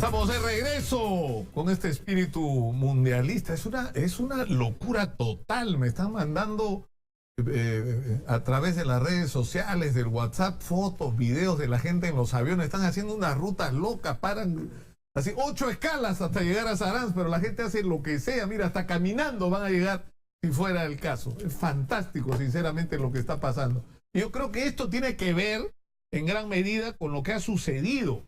Estamos de regreso con este espíritu mundialista. Es una locura total. Me están mandando a través de las redes sociales, del WhatsApp, fotos, videos de la gente en los aviones. Están haciendo unas rutas locas, paran así 8 escalas hasta llegar a Saransk, pero la gente hace lo que sea. Mira, hasta caminando van a llegar si fuera el caso. Es fantástico, sinceramente, lo que está pasando. Y yo creo que esto tiene que ver en gran medida con lo que ha sucedido.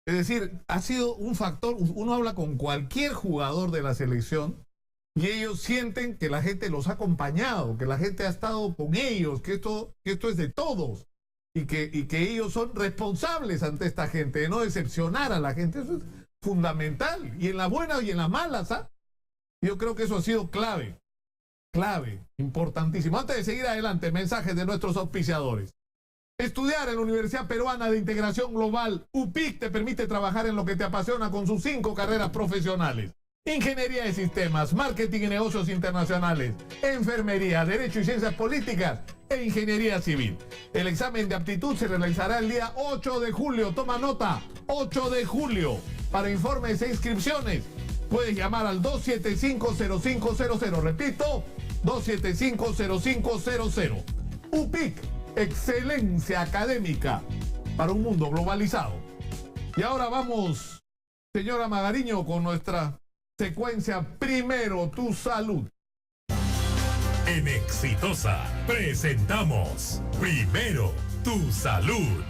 Es decir, ha sido un factor. Uno habla con cualquier jugador de la selección y ellos sienten que la gente los ha acompañado, que la gente ha estado con ellos, que esto es de todos y que ellos son responsables ante esta gente, de no decepcionar a la gente. Eso es fundamental, y en las buenas y en las malas, ¿ah? Yo creo que eso ha sido clave, importantísimo. Antes de seguir adelante, mensajes de nuestros auspiciadores. Estudiar en la Universidad Peruana de Integración Global, UPIC, te permite trabajar en lo que te apasiona con sus 5 carreras profesionales: Ingeniería de Sistemas, Marketing y Negocios Internacionales, Enfermería, Derecho y Ciencias Políticas e Ingeniería Civil. El examen de aptitud se realizará el día 8 de julio. Toma nota, 8 de julio. Para informes e inscripciones, puedes llamar al 275-0500. Repito, 275-0500. UPIC. Excelencia académica para un mundo globalizado. Y ahora vamos, señora Magariño, con nuestra secuencia Primero tu Salud. En Exitosa presentamos Primero tu Salud.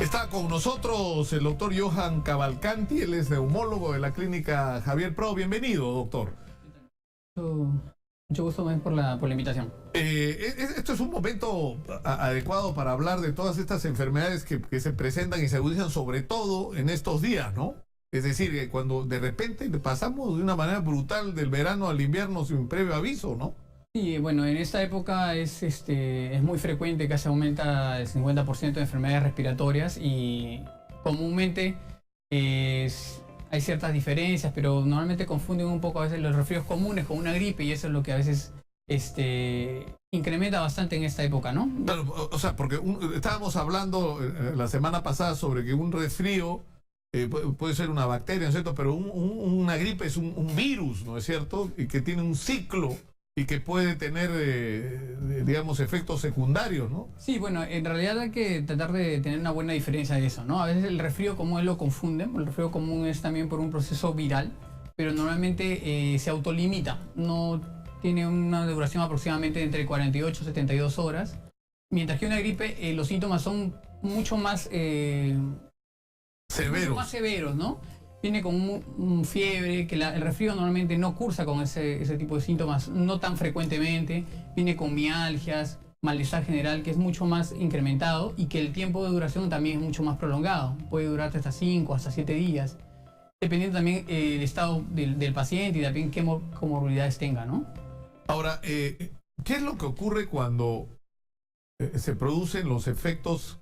Está con nosotros el doctor Johan Cavalcanti. Él es neumólogo de la clínica Javier Prado. Bienvenido, doctor. Mucho gusto por la invitación. Esto es un momento adecuado para hablar de todas estas enfermedades que se presentan y se agudizan, sobre todo en estos días, ¿no? Es decir, que cuando de repente pasamos de una manera brutal del verano al invierno sin previo aviso, ¿no? Sí, bueno, en esta época es muy frecuente que se aumenta el 50% de enfermedades respiratorias, y comúnmente hay ciertas diferencias, pero normalmente confunden un poco a veces los resfríos comunes con una gripe, y eso es lo que a veces incrementa bastante en esta época, ¿no? Claro, o sea, porque estábamos hablando la semana pasada sobre que un resfrío puede ser una bacteria, ¿no es cierto? Pero una gripe es un virus, ¿no es cierto? Y que tiene un ciclo y que puede tener, digamos, efectos secundarios, ¿no? Sí, bueno, en realidad hay que tratar de tener una buena diferencia de eso, ¿no? A veces el resfrío común lo confunden. El resfrío común es también por un proceso viral, pero normalmente se autolimita. No tiene una duración aproximadamente de entre 48 y 72 horas, mientras que una gripe, los síntomas son mucho más severos, ¿no? Viene con fiebre, que el resfrío normalmente no cursa con ese tipo de síntomas, no tan frecuentemente. Viene con mialgias, malestar general, que es mucho más incrementado, y que el tiempo de duración también es mucho más prolongado. Puede durarte hasta 5, hasta 7 días, dependiendo también el estado del paciente y también qué comorbilidades tenga, ¿no? Ahora, ¿qué es lo que ocurre cuando se producen los efectos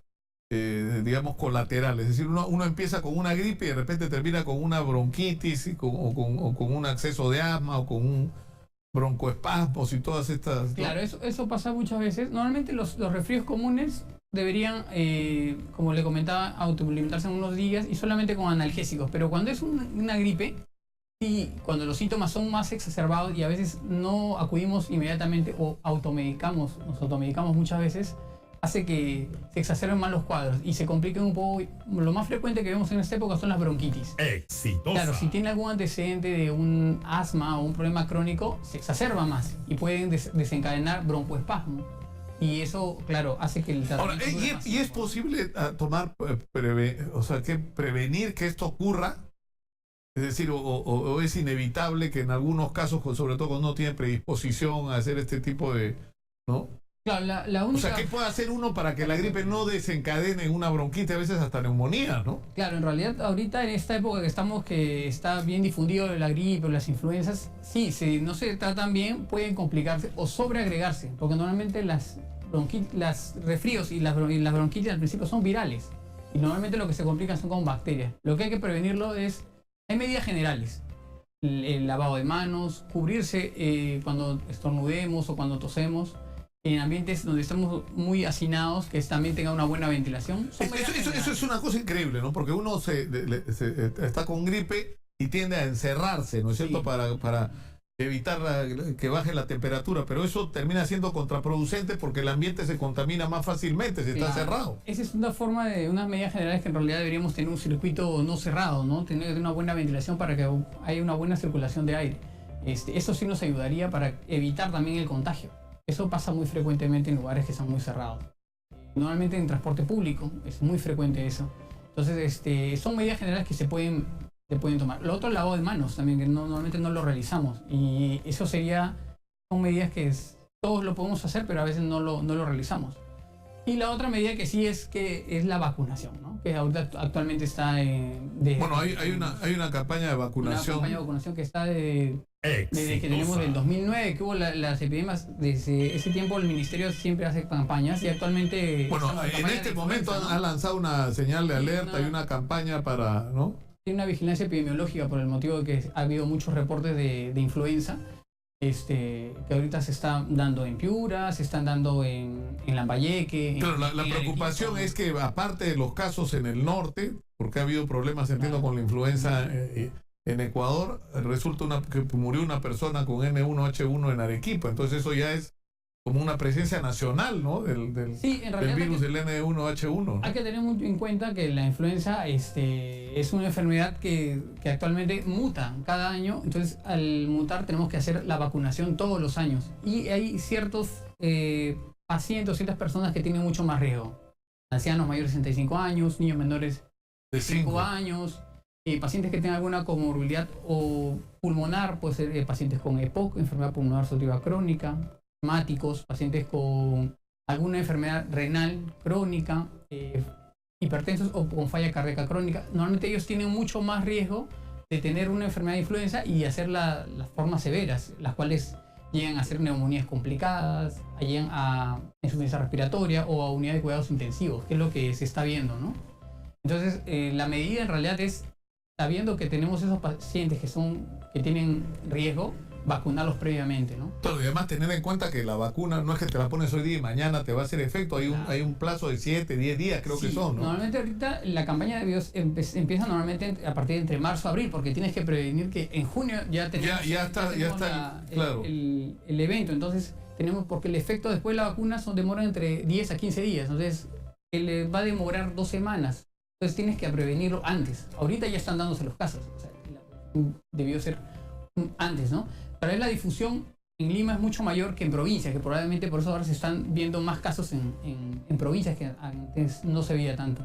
digamos, colaterales? Es decir, uno empieza con una gripe y de repente termina con una bronquitis o con un acceso de asma o con un broncoespasmos y todas estas... Claro, eso pasa muchas veces. Normalmente los resfríos comunes deberían, como le comentaba, autolimitarse en unos días y solamente con analgésicos. Pero cuando es una gripe, y cuando los síntomas son más exacerbados y a veces no acudimos inmediatamente o nos automedicamos muchas veces, hace que se exacerben más los cuadros y se compliquen un poco. Lo más frecuente que vemos en esta época son las bronquitis. Exitosa. Claro, si tiene algún antecedente de un asma o un problema crónico, se exacerba más y pueden desencadenar broncoespasmo. Y eso, claro, hace que el tratamiento... Ahora, ¿y es posible tomar, prevenir que esto ocurra? Es decir, o es inevitable que en algunos casos, sobre todo cuando uno tiene predisposición a hacer este tipo de... ¿no? Claro, la única... O sea, ¿qué puede hacer uno para que la gripe no desencadene en una bronquitis, a veces hasta neumonía, ¿no? Claro, en realidad ahorita en esta época que está bien difundido la gripe o las influencias, sí, si no se tratan bien pueden complicarse o sobreagregarse, porque normalmente las resfríos y las bronquitis al principio son virales, y normalmente lo que se complican son con bacterias. Lo que hay que prevenirlo hay medidas generales. el lavado de manos, cubrirse cuando estornudemos o cuando tosemos, en ambientes donde estamos muy hacinados, que también tenga una buena ventilación. Eso es una cosa increíble, ¿no? Porque uno está con gripe y tiende a encerrarse, ¿no es cierto? Sí. Para evitar que baje la temperatura, pero eso termina siendo contraproducente porque el ambiente se contamina más fácilmente si está Claro. cerrado. Esa es una forma de unas medidas generales que en realidad deberíamos tener un circuito no cerrado, ¿no? Tener una buena ventilación para que haya una buena circulación de aire. Eso sí nos ayudaría para evitar también el contagio. Eso pasa muy frecuentemente en lugares que son muy cerrados. Normalmente en transporte público es muy frecuente eso. Entonces, son medidas generales que se pueden tomar. Lo otro, el lavado de manos también, que normalmente no lo realizamos. Y eso son medidas que todos lo podemos hacer, pero a veces no lo realizamos. Y la otra medida que sí es la vacunación, ¿no? Que ahorita actualmente está Bueno, hay una campaña de vacunación. Una campaña de vacunación que está desde que tenemos del 2009, que hubo las epidemias. Desde ese tiempo el ministerio siempre hace campañas y actualmente... Bueno, en este momento han lanzado una señal de alerta y una campaña para, ¿no? Tiene una vigilancia epidemiológica por el motivo de que ha habido muchos reportes de influenza, que ahorita se están dando en Piura, se están dando en Lambayeque. Claro, la preocupación es que aparte de los casos en el norte, porque ha habido problemas, entiendo, con la influenza en Ecuador, resulta que murió una persona con N1H1 en Arequipa, entonces eso ya es como una presencia nacional, ¿no? Sí, en realidad del virus del N1H1, ¿no? Hay que tener muy en cuenta que la influenza es una enfermedad que actualmente muta cada año. Entonces, al mutar tenemos que hacer la vacunación todos los años. Y hay ciertos pacientes, ciertas personas que tienen mucho más riesgo. Ancianos mayores de 65 años, niños menores de 5 años, pacientes que tengan alguna comorbilidad o pulmonar, puede ser pacientes con EPOC, enfermedad pulmonar obstructiva crónica, asmáticos, pacientes con alguna enfermedad renal crónica, hipertensos o con falla cardíaca crónica. Normalmente ellos tienen mucho más riesgo de tener una enfermedad de influenza y hacer las formas severas, las cuales llegan a ser neumonías complicadas, llegan a insuficiencia respiratoria o a unidad de cuidados intensivos, que es lo que se está viendo, ¿no? Entonces, la medida en realidad es, sabiendo que tenemos esos pacientes que tienen riesgo, vacunarlos previamente, ¿no? Claro, y además tener en cuenta que la vacuna no es que te la pones hoy día y mañana te va a hacer efecto, hay un plazo de 7, 10 días creo que son, ¿no? Normalmente ahorita la campaña de virus empieza normalmente a partir de entre marzo a abril, porque tienes que prevenir que en junio ya tenemos, claro. el evento. Entonces porque el efecto después de la vacuna demora entre 10 a 15 días, entonces va a demorar 2 semanas. Entonces tienes que prevenirlo antes. Ahorita ya están dándose los casos, o sea, debió ser antes, ¿no? Pero la difusión en Lima es mucho mayor que en provincias, que probablemente por eso ahora se están viendo más casos en provincias que antes no se veía tanto.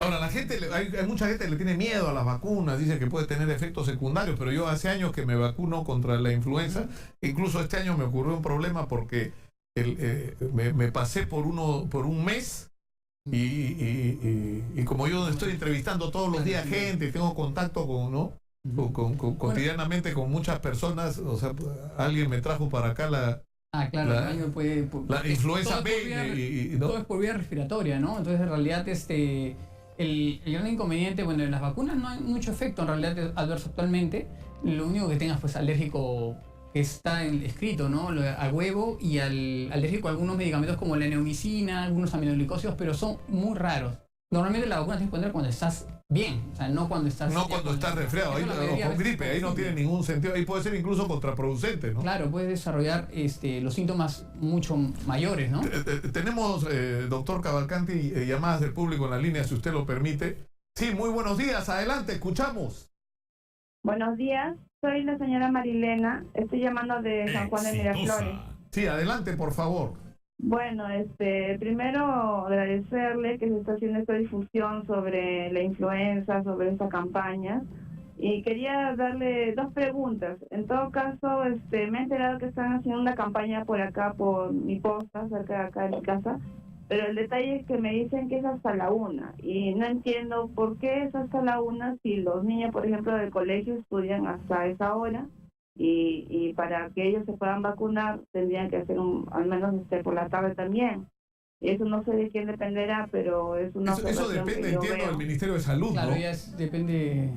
Ahora, hay mucha gente que le tiene miedo a las vacunas, dice que puede tener efectos secundarios, pero yo hace años que me vacuno contra la influenza, incluso este año me ocurrió un problema porque me pasé por un mes y como yo estoy entrevistando todos los días gente, tengo contacto cotidianamente con muchas personas, o sea, alguien me trajo para acá la influenza B, ¿no? Todo es por vía respiratoria, ¿no? Entonces en realidad el gran inconveniente, bueno, en las vacunas no hay mucho efecto en realidad adverso actualmente. Lo único que tengas pues alérgico que está escrito, ¿no? Al huevo y alérgico a algunos medicamentos como la neomicina, algunos aminoglicosidos, pero son muy raros. Normalmente la vacuna tienes que poner cuando estás bien, o sea, no cuando estás... No cuando estás resfriado, ahí, o con gripe, ahí no tiene ningún sentido, ahí puede ser incluso contraproducente, ¿no? Claro, puedes desarrollar los síntomas mucho mayores, ¿no? Tenemos, doctor Cavalcanti, llamadas del público en la línea, si usted lo permite. Sí, muy buenos días, adelante, escuchamos. Buenos días, soy la señora Marilena, estoy llamando de San Juan de Miraflores. Sí, adelante, por favor. Bueno, primero agradecerle que se está haciendo esta difusión sobre la influenza, sobre esta campaña, y quería darle 2 preguntas. En todo caso, me he enterado que están haciendo una campaña por acá, por mi posta, cerca de acá de mi casa, pero el detalle es que me dicen que es hasta la 1, y no entiendo por qué es hasta la 1 si los niños, por ejemplo, del colegio estudian hasta esa hora. Y para que ellos se puedan vacunar tendrían que hacer al menos por la tarde también. Eso no sé de quién dependerá, pero es una Eso observación depende, que yo entiendo, veo. del Ministerio de Salud, Claro, ¿no? ya depende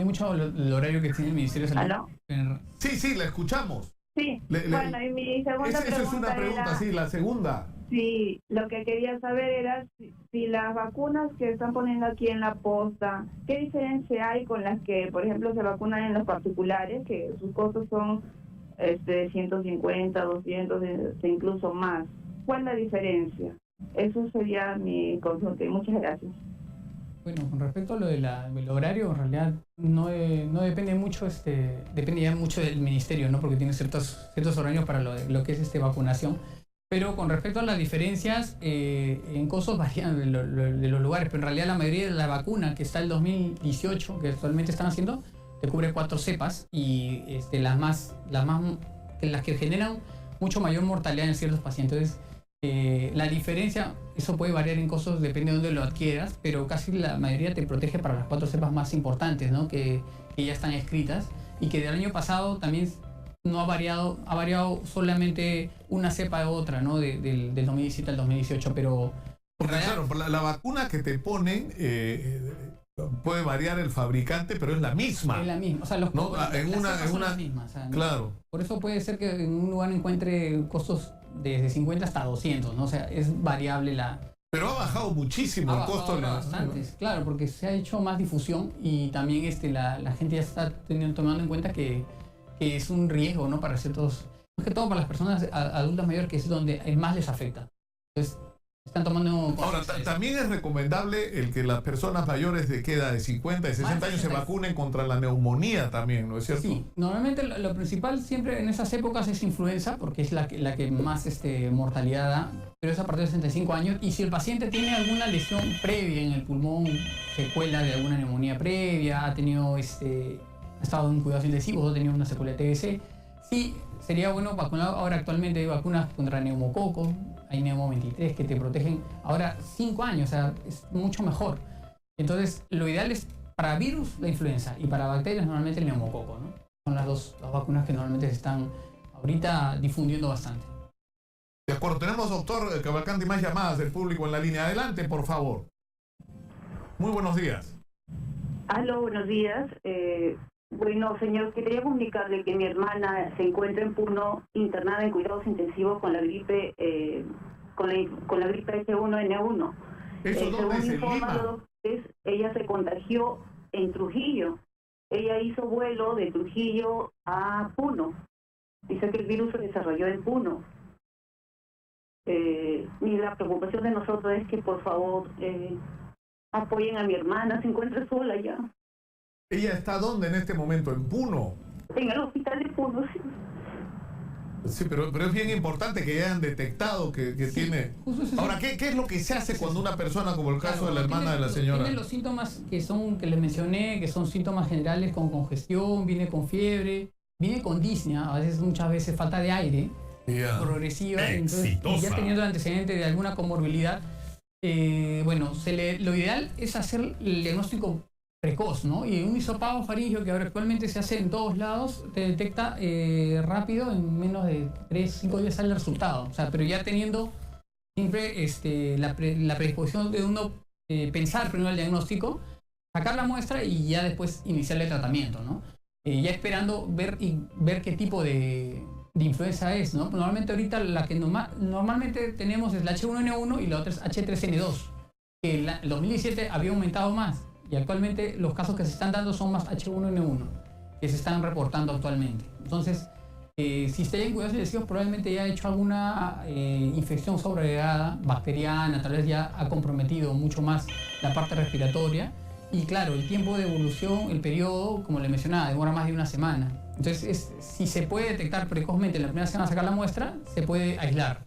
mucho del horario que tiene el Ministerio de Salud. ¿Aló? Sí, la escuchamos. Sí, bueno, y mi segunda Eso es una pregunta, era, sí, la segunda. sí, lo que quería saber era si las vacunas que están poniendo aquí en la posta, ¿qué diferencia hay con las que, por ejemplo, se vacunan en los particulares, que sus costos son 150, 200, incluso más? ¿Cuál es la diferencia? Eso sería mi consulta y muchas gracias. Bueno, con respecto a lo del horario, en realidad no depende mucho, depende ya mucho del ministerio, ¿no? Porque tiene ciertos horarios para lo que es vacunación. Pero con respecto a las diferencias, en costos varían de los lugares, pero en realidad la mayoría de la vacuna que está el 2018, que actualmente están haciendo, te cubre 4 cepas y las que generan mucho mayor mortalidad en ciertos pacientes. La diferencia, eso puede variar en costos, depende de dónde lo adquieras, pero casi la mayoría te protege para las 4 cepas más importantes, ¿no? que ya están escritas y que del año pasado también no ha variado solamente una cepa de otra, ¿no? Del 2017 al 2018, pero... Porque claro, la vacuna que te ponen puede variar el fabricante, pero es la misma. Es la misma, o sea, las cepas son las mismas. O sea, claro. Por eso puede ser que en un lugar encuentre costos desde 50 hasta 200, ¿no? O sea, es variable la... Pero ha bajado muchísimo el costo de la... Bastante, claro, porque se ha hecho más difusión y también la gente ya está tomando en cuenta que es un riesgo, ¿no? Para ciertos... Más que todo para las personas adultas mayores, que es donde más les afecta. Entonces, están tomando... Ahora, también es recomendable el que las personas mayores de edad de 50 y 60 años se vacunen contra la neumonía también, ¿no es cierto? Sí, normalmente lo principal siempre en esas épocas es influenza, porque es la que más mortalidad da, pero es a partir de 65 años. Y si el paciente tiene alguna lesión previa en el pulmón, secuela de alguna neumonía previa, ha tenido ha estado en cuidados intensivos, ha tenido una secuela de TBC, sí, sería bueno vacunar. Ahora actualmente hay vacunas contra neumococo, hay Neumo 23 que te protegen ahora 5 años, o sea, es mucho mejor. Entonces, lo ideal es para virus la influenza y para bacterias normalmente el neumococo, ¿no? Son las dos vacunas que normalmente se están ahorita difundiendo bastante. De acuerdo, tenemos, doctor Cavalcanti, más llamadas del público en la línea. Adelante, por favor. Muy buenos días. Aló, buenos días. Bueno, señor, quería comunicarle que mi hermana se encuentra en Puno internada en cuidados intensivos con la gripe con la gripe H1N1. ¿Eso dónde es? ¿En informan los Lima? doctores, ella se contagió en Trujillo. Ella hizo vuelo de Trujillo a Puno. Dice que el virus se desarrolló en Puno. Y la preocupación de nosotros es que, por favor, apoyen a mi hermana, se encuentra sola ya. ¿Ella está dónde en este momento? ¿En Puno? En el hospital de Puno, sí. Sí, pero es bien importante que hayan detectado que tiene... Ahora, ¿qué es lo que se hace cuando una persona, como el caso de la hermana de la señora? Tiene los síntomas que les mencioné, que son síntomas generales con congestión, viene con fiebre, viene con disnea, muchas veces falta de aire, progresiva, entonces, y ya teniendo el antecedente de alguna comorbilidad, bueno, lo ideal es hacer el diagnóstico precoz, ¿no? Y un hisopado faríngeo que ahora actualmente se hace en todos lados, te detecta rápido, en menos de 3-5 días sale el resultado. O sea, pero ya teniendo siempre la predisposición de uno pensar primero el diagnóstico, sacar la muestra y ya después iniciar el tratamiento, ¿no? Ya esperando ver qué tipo de influenza es, ¿no? Normalmente ahorita la que normalmente tenemos es la H1N1 y la otra es H3N2, que en el 2017 había aumentado más. Y actualmente los casos que se están dando son más H1N1, que se están reportando actualmente. Entonces, si está ya en cuidados intensivos, probablemente ya ha hecho alguna infección sobreagregada, bacteriana, tal vez ya ha comprometido mucho más la parte respiratoria. Y claro, el tiempo de evolución, el periodo, como le mencionaba, demora más de una semana. Entonces, si se puede detectar precozmente en la primera semana sacar la muestra, se puede aislar.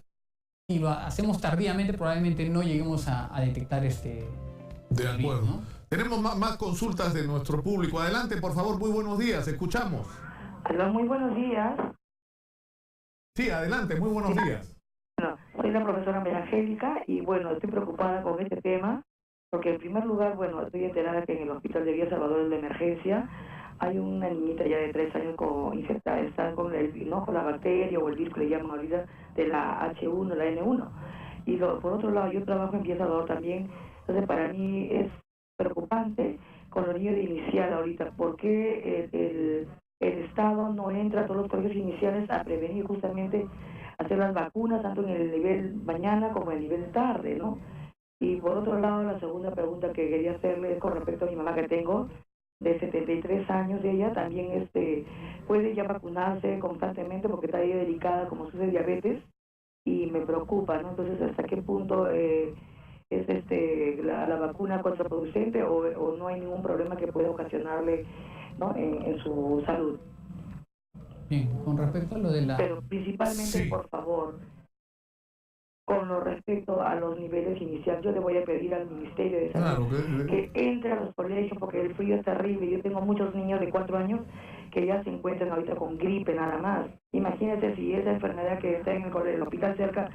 Si lo hacemos tardíamente, probablemente no lleguemos a detectar De acuerdo. ¿no? Tenemos más consultas de nuestro público. Adelante, por favor. Muy buenos días. Escuchamos. Aló, muy buenos días. Sí, adelante. Muy buenos días. Bueno, soy la profesora María Angélica y bueno, estoy preocupada con este tema porque en primer lugar, bueno, estoy enterada que en el hospital de Villa Salvador de emergencia hay una niñita ya de 3 años infectada, está con la bacteria o el virus que le llaman ahorita de la H1, la N1. Y por otro lado, yo trabajo en Villa Salvador también, entonces para mí es preocupante con los niños de inicial ahorita, porque el Estado no entra a todos los colegios iniciales a prevenir justamente hacer las vacunas, tanto en el nivel mañana como en el nivel tarde, ¿no? Y por otro lado, la segunda pregunta que quería hacerle es con respecto a mi mamá que tengo, de 73 años, ella también puede ya vacunarse constantemente porque está ahí delicada como sufre diabetes y me preocupa, ¿no? Entonces, ¿hasta qué punto es la vacuna contraproducente o no hay ningún problema que pueda ocasionarle, ¿no? en su salud? Bien, con respecto a lo de la... Pero principalmente, Sí. por favor, con lo respecto a los niveles iniciales, yo le voy a pedir al Ministerio de Salud Claro, que entre a los colegios porque el frío es terrible. Yo tengo muchos niños de 4 años que ya se encuentran ahorita con gripe nada más. Imagínense si esa enfermedad que está en el hospital cerca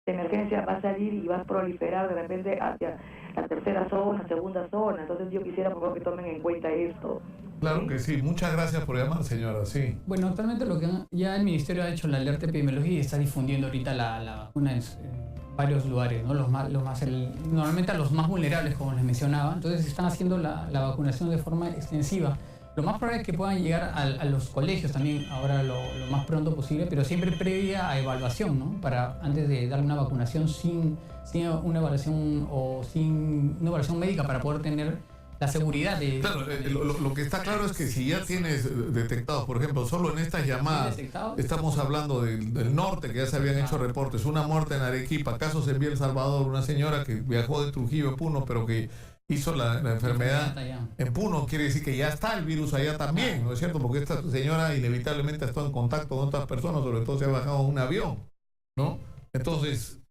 de emergencia va a salir y va a proliferar de repente hacia la tercera zona, segunda zona. Entonces yo quisiera por favor que tomen en cuenta esto. claro que sí. Muchas gracias por llamar, señora. Sí. Bueno, actualmente ya el Ministerio ha hecho la alerta epidemiológica y está difundiendo ahorita la vacuna en varios lugares, ¿no? Normalmente a los más vulnerables, como les mencionaba. Entonces están haciendo la vacunación de forma extensiva. Lo más probable es que puedan llegar a los colegios también ahora lo más pronto posible, pero siempre previa a evaluación, ¿no? Para antes de darle una vacunación sin una evaluación o sin una evaluación médica para poder tener la seguridad de... Claro, lo que está claro es que si ya tienes detectados, por ejemplo, solo en estas llamadas, estamos hablando del norte, que ya se habían hecho reportes, una muerte en Arequipa, casos en Villa El Salvador, una señora que viajó de Trujillo a Puno, pero que hizo la enfermedad en Puno, quiere decir que ya está el virus allá también, ¿no es cierto? Porque esta señora inevitablemente ha estado en contacto con otras personas, sobre todo se ha bajado en un avión, ¿no? Entonces...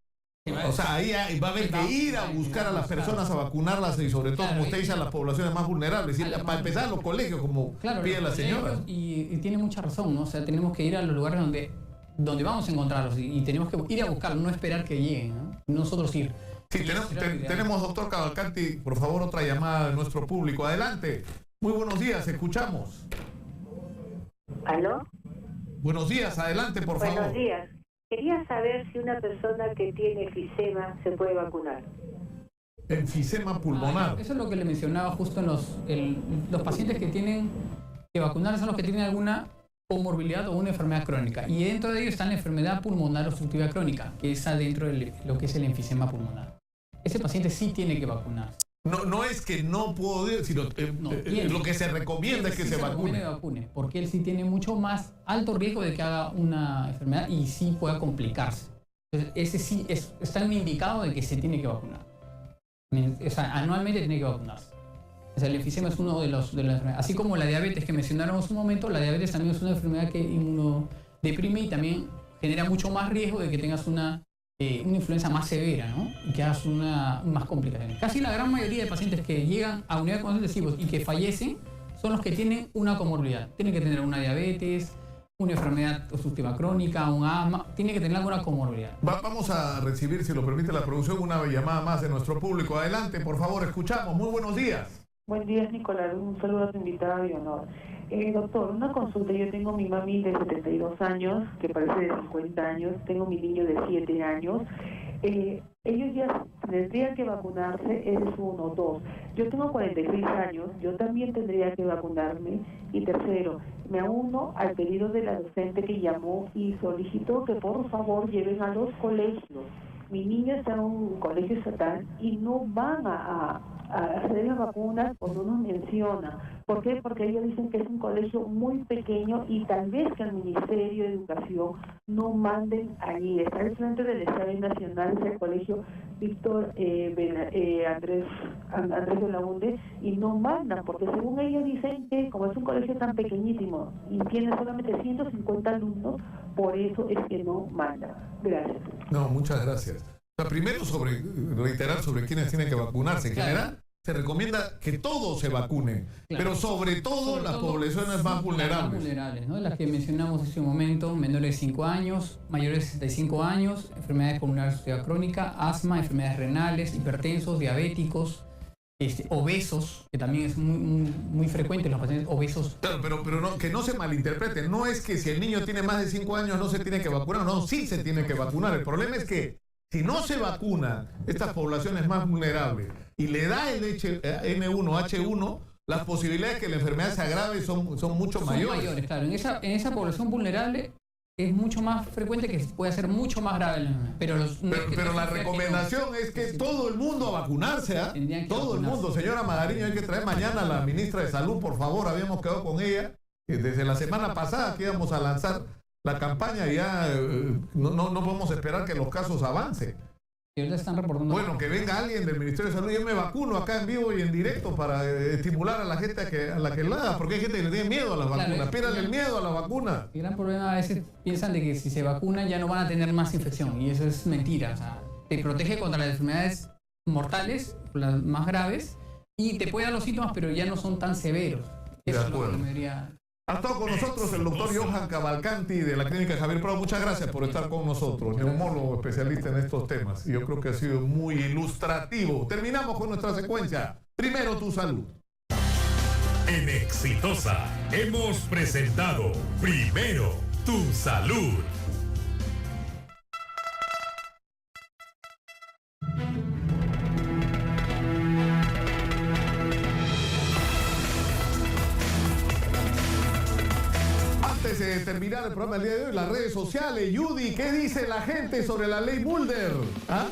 O sea, ahí va a haber que ir a buscar a las personas a vacunarlas y sobre todo, como usted dice, a las poblaciones más vulnerables. Y para empezar, a los colegios, como pide la señora. Y tiene mucha razón, ¿no? O sea, tenemos que ir a los lugares donde vamos a encontrarlos y tenemos que ir a buscarlos, no esperar que lleguen, ¿no? Nosotros ir. Sí, tenemos, doctor Cavalcanti, por favor, otra llamada de nuestro público. Adelante. Muy buenos días, escuchamos. ¿Aló? Buenos días, adelante, por favor. Buenos días. Quería saber si una persona que tiene enfisema se puede vacunar. Enfisema pulmonar. Eso es lo que le mencionaba justo en los pacientes que tienen que vacunar son los que tienen alguna comorbilidad o una enfermedad crónica. Y dentro de ello está la enfermedad pulmonar obstructiva crónica, que está dentro de lo que es el enfisema pulmonar. Ese paciente sí tiene que vacunarse. No es que no puedo ir, sino lo que se recomienda es que se vacune. Porque él sí tiene mucho más alto riesgo de que haga una enfermedad y sí pueda complicarse. Entonces, ese sí está indicado de que se tiene que vacunar. O sea, anualmente tiene que vacunarse. O sea, el enfisema es uno de las enfermedades. Así como la diabetes que mencionaron hace un momento, la diabetes también es una enfermedad que inmunodeprime y también genera mucho más riesgo de que tengas una influencia más severa, ¿no? Y que hagas más complicaciones. Casi la gran mayoría de pacientes que llegan a unidades de cuidados intensivos y que fallecen son los que tienen una comorbilidad. Tienen que tener una diabetes, una enfermedad obstructiva crónica, un asma, tiene que tener alguna comorbilidad. Vamos a recibir, si lo permite la producción, una llamada más de nuestro público. Adelante, por favor, escuchamos. Muy buenos días. Buen día, Nicolás. Un saludo a tu invitada y honor. Doctor, una consulta. Yo tengo mi mami de 72 años, que parece de 50 años. Tengo mi niño de 7 años. Ellos ya tendrían que vacunarse, ese es uno. Dos, yo tengo 46 años, yo también tendría que vacunarme. Y tercero, me uno al pedido de la docente que llamó y solicitó que por favor lleven a los colegios. Mi niño está en un colegio estatal y no van a hacer las vacunas por no nos menciona. ¿Por qué? Porque ellos dicen que es un colegio muy pequeño y tal vez que el Ministerio de Educación no manden allí. Está al frente del Estadio Nacional, es el colegio Víctor Andrés de la Unde, y no mandan, porque según ellos dicen que como es un colegio tan pequeñísimo y tiene solamente 150 alumnos, por eso es que no mandan. Gracias. No, muchas gracias. O sea, primero reiterar sobre quiénes tienen que vacunarse. En general, se recomienda que todos se vacunen, pero sobre todo las poblaciones más vulnerables. ¿no? Las que mencionamos hace un momento: menores de 5 años, mayores de 65 años, enfermedades pulmonares obstructiva crónica, asma, enfermedades renales, hipertensos, diabéticos, obesos, que también es muy frecuente en los pacientes obesos. Claro, pero no, que no se malinterprete. No es que si el niño tiene más de 5 años no se tiene que vacunar. No, sí se tiene que vacunar. El problema es que Si no se vacuna estas poblaciones más vulnerables y le da el N1, las posibilidades de que la enfermedad se agrave son mucho mayores. Claro. En esa población vulnerable es mucho más frecuente que puede ser mucho más grave la enfermedad. Pero la recomendación es que todo el mundo a vacunarse, ¿eh? Todo el mundo. Señora Magariño, hay que traer mañana a la ministra de Salud, por favor. Habíamos quedado con ella desde la semana pasada que íbamos a lanzar la campaña y ya no podemos esperar que los casos avancen. Están reportando. Bueno, que venga alguien del Ministerio de Salud. Yo me vacuno acá en vivo y en directo para estimular a la gente a la que la haga, porque hay gente que le tiene miedo a las vacunas. Píranle el miedo a la vacuna. El gran problema, a veces piensan de que si se vacunan ya no van a tener más infección, y eso es mentira. O sea, te protege contra las enfermedades mortales, las más graves, y te puede dar los síntomas, pero ya no son tan severos. Eso es lo que me diría. Ha estado con nosotros el doctor Johan Cavalcanti de la Clínica Javier Prado. Muchas gracias por estar con nosotros, neumólogo especialista en estos temas. Y yo creo que ha sido muy ilustrativo. Terminamos con nuestra secuencia. Primero tu salud. En Exitosa hemos presentado Primero tu salud. Antes de terminar el programa del día de hoy, las redes sociales, Judy, ¿qué dice la gente sobre la ley Mulder? ¿Ah?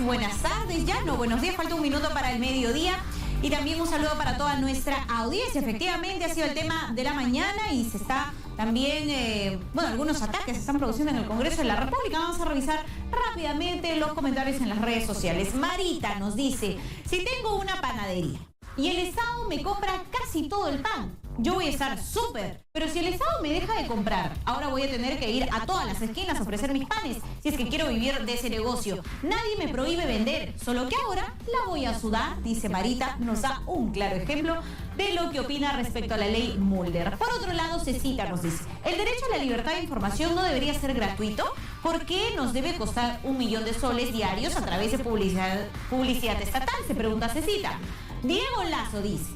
Buenas tardes, ya no, buenos días, falta un minuto para el mediodía. Y también un saludo para toda nuestra audiencia. Efectivamente ha sido el tema de la mañana y se está también, algunos ataques se están produciendo en el Congreso de la República. Vamos a revisar rápidamente los comentarios en las redes sociales. Marita nos dice, si tengo una panadería y el Estado me compra casi todo el pan, yo voy a estar súper. Pero si el Estado me deja de comprar, ahora voy a tener que ir a todas las esquinas a ofrecer mis panes si es que quiero vivir de ese negocio. Nadie me prohíbe vender, solo que ahora la voy a sudar, dice Marita. Nos da un claro ejemplo de lo que opina respecto a la ley Mulder. Por otro lado, Cecita nos dice, el derecho a la libertad de información no debería ser gratuito. ¿Por qué nos debe costar 1 millón de soles diarios a través de publicidad estatal? Se pregunta Cecita. Diego Lazo dice,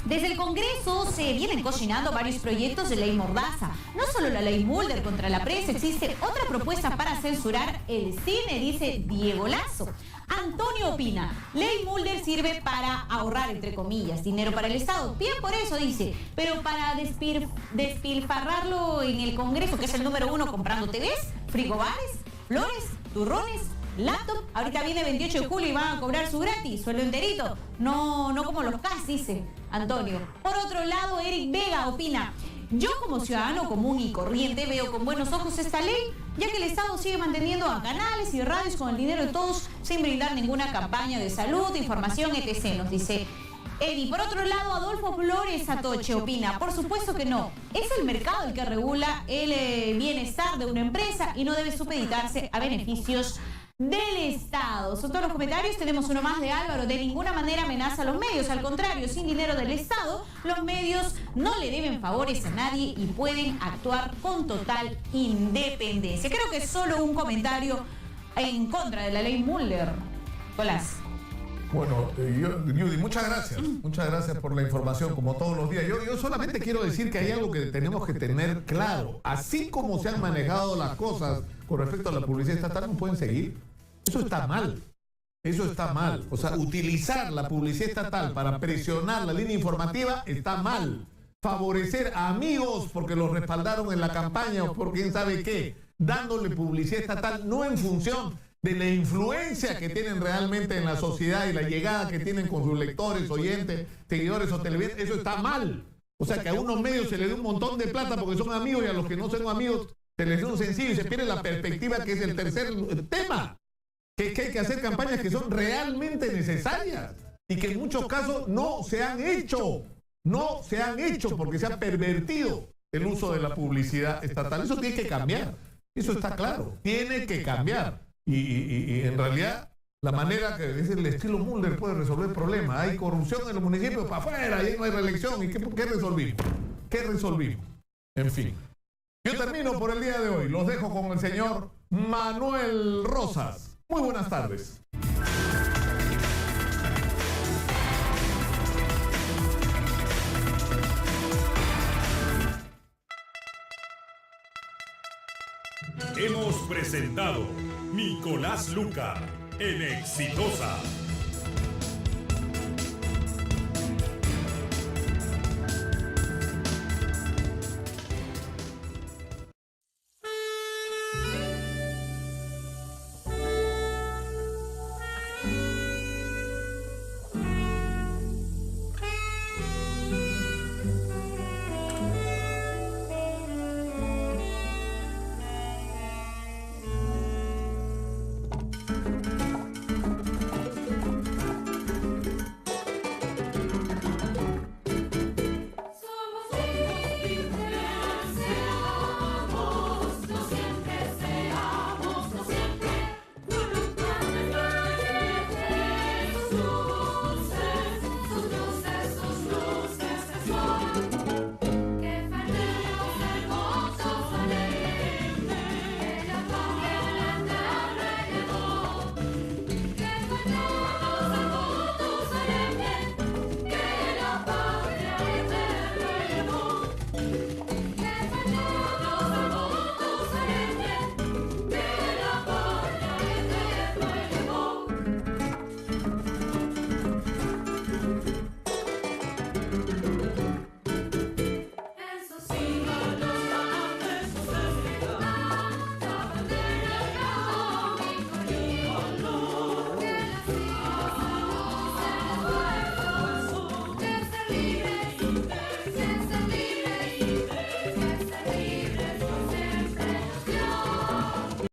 desde el Congreso se vienen cocinando varios proyectos de ley Mordaza. No solo la ley Mulder contra la prensa, existe otra propuesta para censurar el cine, dice Diego Lazo. Antonio opina, ley Mulder sirve para ahorrar, entre comillas, dinero para el Estado. Bien por eso, dice, pero para despilfarrarlo en el Congreso, que es el número 1 comprando TVs, frigobares, flores, turrones, laptop. Ahorita viene 28 de julio y van a cobrar su gratis, sueldo enterito. No como los CAS, dice Antonio. Por otro lado, Eric Vega opina, yo como ciudadano común y corriente veo con buenos ojos esta ley, ya que el Estado sigue manteniendo a canales y radios con el dinero de todos sin brindar ninguna campaña de salud, información, etc., nos dice Eddie. Por otro lado, Adolfo Flores Atoche opina, por supuesto que no, es el mercado el que regula el bienestar de una empresa y no debe supeditarse a beneficios del Estado. Son todos los comentarios. Tenemos uno más de Álvaro. De ninguna manera amenaza a los medios, al contrario, sin dinero del Estado, los medios no le deben favores a nadie y pueden actuar con total independencia. Creo que es solo un comentario en contra de la ley Mulder. Colás. Bueno, Judy, muchas gracias. Muchas gracias por la información, como todos los días. Yo solamente quiero decir que hay algo que tenemos que tener claro. Así como se han manejado las cosas con respecto a la publicidad estatal, no pueden seguir. Eso está mal. Eso está mal. O sea, utilizar la publicidad estatal para presionar la línea informativa está mal. Favorecer a amigos porque los respaldaron en la campaña o por quién sabe qué, dándole publicidad estatal no en función de la influencia que tienen realmente en la sociedad y la llegada que tienen con sus lectores, oyentes, seguidores o televidentes, eso está mal. O sea, que a unos medios se les dé un montón de plata porque son amigos y a los que no son amigos se les dé un sencillo y se pierde la perspectiva, que es el tercer tema, que hay que hacer campañas que son realmente necesarias y que en muchos casos no se han hecho. No se han hecho porque se ha pervertido el uso de la publicidad estatal. Eso tiene que cambiar. Eso está claro. Tiene que cambiar. Y en realidad, la manera que es el estilo Mulder puede resolver problemas. Hay corrupción en los municipios, para afuera, ahí no hay reelección. ¿Y qué resolvimos? ¿Qué resolvimos? En fin. Yo termino por el día de hoy. Los dejo con el señor Manuel Rosas. Muy buenas tardes. Hemos presentado Nicolás Lucar en Exitosa.